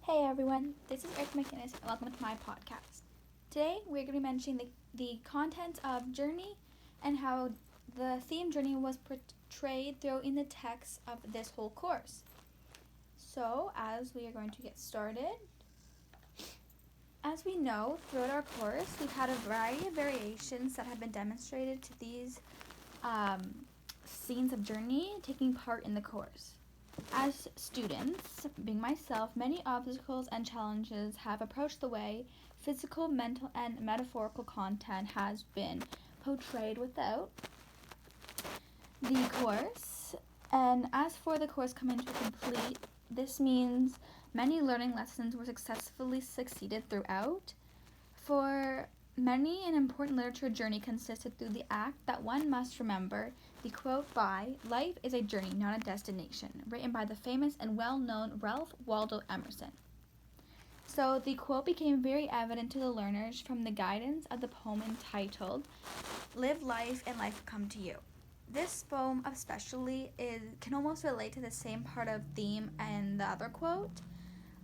Hey everyone, this is Eric McInnes and welcome to my podcast. Today we're going to be mentioning the content of Journey and how the theme Journey was portrayed throughout in the text of this whole course. So, as we are going to get started, as we know, throughout our course, we've had a variety of variations that have been demonstrated to these scenes of Journey taking part in the course. As students, being myself, many obstacles and challenges have approached the way physical, mental, and metaphorical content has been portrayed without the course. And as for the course coming to complete, this means many learning lessons were successfully succeeded throughout. For many, an important literature journey consisted through the act that one must remember the quote by Life is a Journey, Not a Destination, written by the famous and well-known Ralph Waldo Emerson. So the quote became very evident to the learners from the guidance of the poem entitled Live Life and Life Will Come to You. This poem especially can almost relate to the same part of theme and the other quote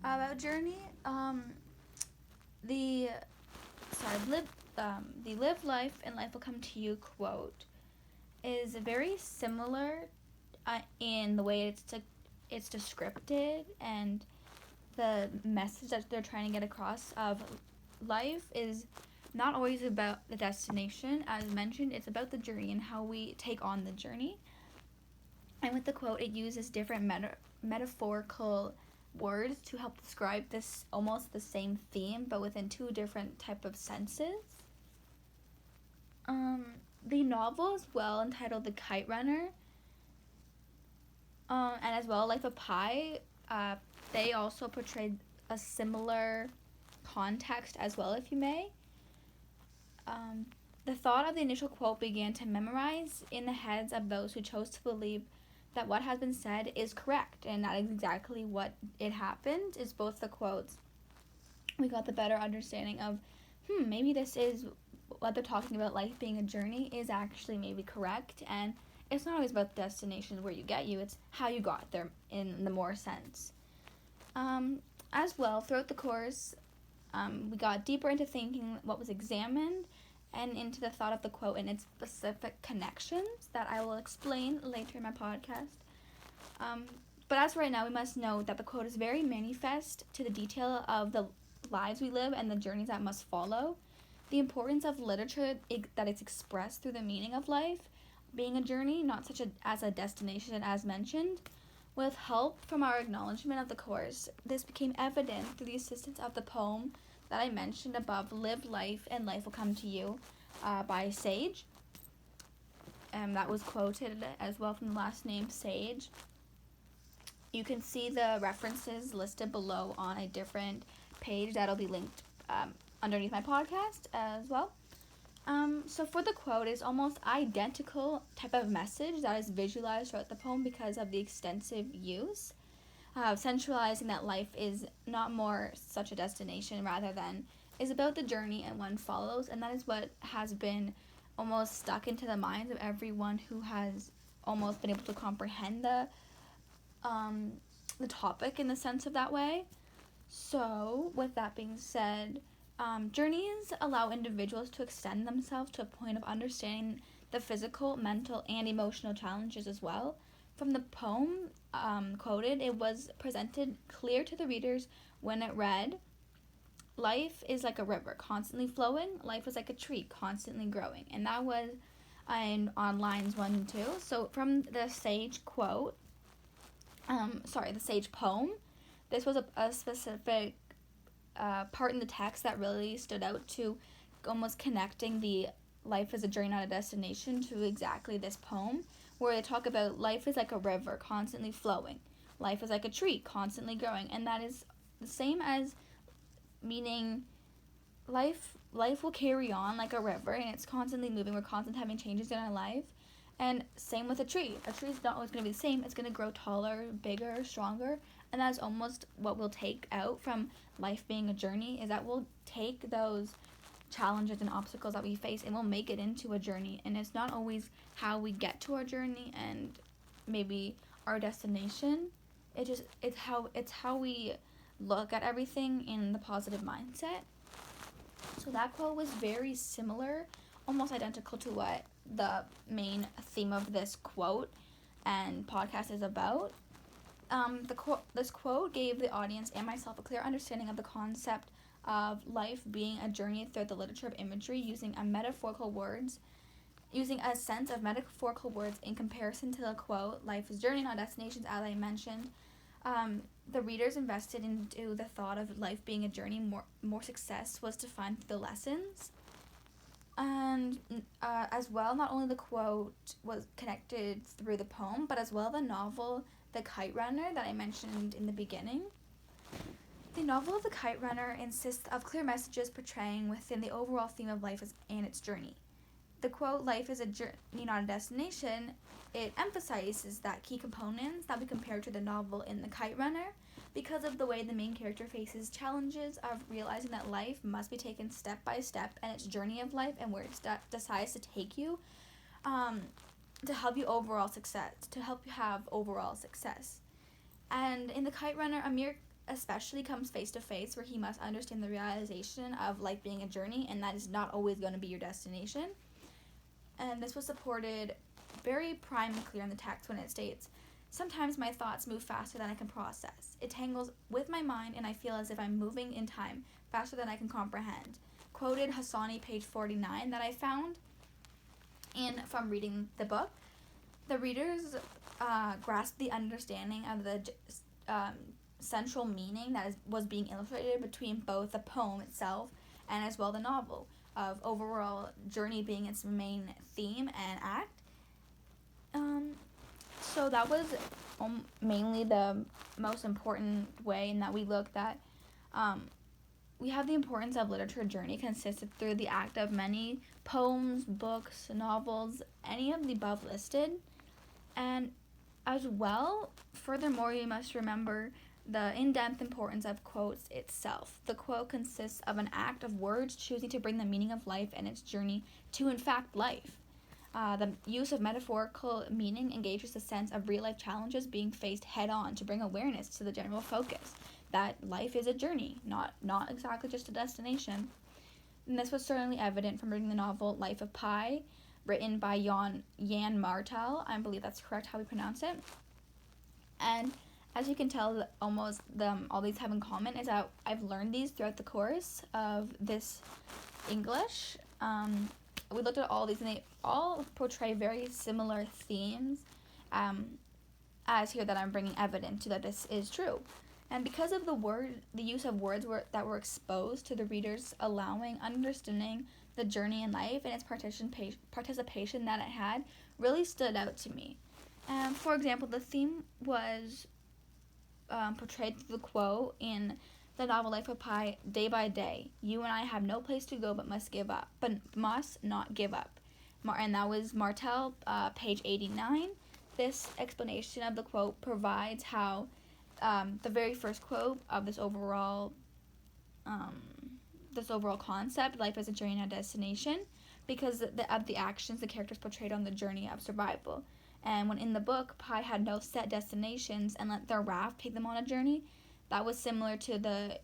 about journey. The live life and life will come to you quote is very similar in the way it's descripted and the message that they're trying to get across of life is not always about the destination. As mentioned, it's about the journey and how we take on the journey. And with the quote, it uses different metaphorical words to help describe this almost the same theme, but within two different type of senses. The novel as well, entitled The Kite Runner, and as well Life of Pi, they also portrayed a similar context as well, if you may. The thought of the initial quote began to memorize in the heads of those who chose to believe that what has been said is correct, and that is exactly what it happened, is both the quotes. We got the better understanding of, maybe this is what they're talking about, life being a journey, is actually maybe correct, and it's not always about the destination where you get you, it's how you got there in the more sense. As well, throughout the course, we got deeper into thinking what was examined and into the thought of the quote and its specific connections that I will explain later in my podcast. But as right now, we must note that the quote is very manifest to the detail of the lives we live and the journeys that must follow. The importance of literature that it's expressed through the meaning of life being a journey, not such as a destination as mentioned. With help from our acknowledgement of the course, this became evident through the assistance of the poem that I mentioned above, Live Life and Life Will Come to You, by Sage. That was quoted as well from the last name, Sage. You can see the references listed below on a different page that'll be linked underneath my podcast as well. So for the quote, it's almost identical type of message that is visualized throughout the poem because of the extensive use, centralizing that life is not more such a destination rather than is about the journey and one follows, and that is what has been almost stuck into the minds of everyone who has almost been able to comprehend the topic in the sense of that way. So with that being said, journeys allow individuals to extend themselves to a point of understanding the physical, mental, and emotional challenges as well. From the poem quoted, it was presented clear to the readers when it read, life is like a river, constantly flowing. Life is like a tree, constantly growing. And that was on lines 1 and 2. So from the Sage quote, the Sage poem, this was a specific part in the text that really stood out to almost connecting the life as a journey, not a destination, to exactly this poem, where they talk about life is like a river, constantly flowing. Life is like a tree, constantly growing. And that is the same as meaning life will carry on like a river, and it's constantly moving. We're constantly having changes in our life. And same with a tree. A tree is not always going to be the same. It's going to grow taller, bigger, stronger. And that's almost what we'll take out from life being a journey, is that we'll take those challenges and obstacles that we face and we'll make it into a journey. And it's not always how we get to our journey and maybe our destination. It's how we look at everything in the positive mindset. So that quote was very similar, almost identical to what the main theme of this quote and podcast is about. This quote gave the audience and myself a clear understanding of the concept of life being a journey through the literature of imagery, using a sense of metaphorical words in comparison to the quote, "Life is journey, not destinations," as I mentioned. The readers invested into the thought of life being a journey. More success was defined through the lessons. And as well, not only the quote was connected through the poem, but as well the novel The Kite Runner that I mentioned in the beginning. The novel The Kite Runner insists of clear messages portraying within the overall theme of life and its journey. The quote, "Life is a journey, not a destination," it emphasizes that key components that we compare to the novel in The Kite Runner because of the way the main character faces challenges of realizing that life must be taken step by step, and its journey of life and where it decides to take you to help you have overall success. And in The Kite Runner, Amir especially comes face to face where he must understand the realization of life being a journey, and that is not always going to be your destination. And this was supported very prime and clear in the text when it states, "Sometimes my thoughts move faster than I can process. It tangles with my mind and I feel as if I'm moving in time faster than I can comprehend." Quoted Hassani, page 49, that I found from reading the book. The readers grasped the understanding of the central meaning that was being illustrated between both the poem itself and as well the novel, of overall journey being its main theme and act. So that was mainly the most important way in that we looked at. We have the importance of literature journey consisted through the act of many poems, books, novels, any of the above listed. And as well, furthermore, you must remember the in-depth importance of quotes itself. The quote consists of an act of words choosing to bring the meaning of life and its journey to, in fact, life. The use of metaphorical meaning engages the sense of real-life challenges being faced head-on to bring awareness to the general focus, that life is a journey, not exactly just a destination. And this was certainly evident from reading the novel Life of Pi, written by Yann Martel. I believe that's correct how we pronounce it. And as you can tell, all these have in common is that I've learned these throughout the course of this English. We looked at all these, and they all portray very similar themes, as here that I'm bringing evidence to that this is true. And because of the use of words that were exposed to the readers, allowing understanding the journey in life and its participation that it had really stood out to me. For example, the theme was portrayed through the quote in the novel Life of Pi, "Day by day, you and I have no place to go but must not give up." And that was Martel, page 89. This explanation of the quote provides how the very first quote of this overall concept, life as a journey and a destination, because of the actions the characters portrayed on the journey of survival. And when in the book, Pi had no set destinations and let their raft take them on a journey, that was similar to the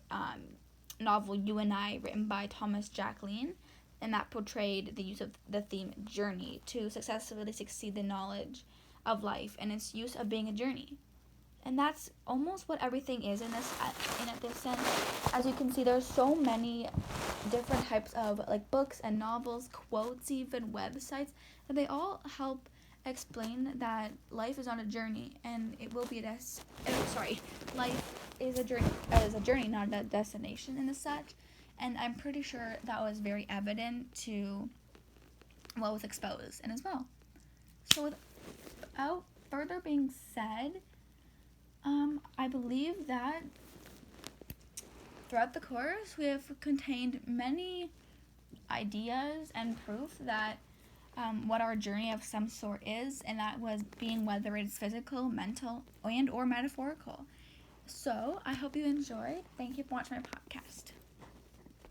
novel You and I, written by Thomas Jacqueline, and that portrayed the use of the theme journey to successfully succeed the knowledge of life and its use of being a journey. And that's almost what everything is in this sense. As you can see, there's so many different types of books and novels, quotes, even websites, and they all help explain that life is on a journey, and it will be life is a journey, not a destination and as such. And I'm pretty sure that was very evident to what was exposed and as well. So without further being said, I believe that throughout the course we have contained many ideas and proof that what our journey of some sort is, and that was being whether it's physical, mental, and or metaphorical. So I hope you enjoyed. Thank you for watching my podcast.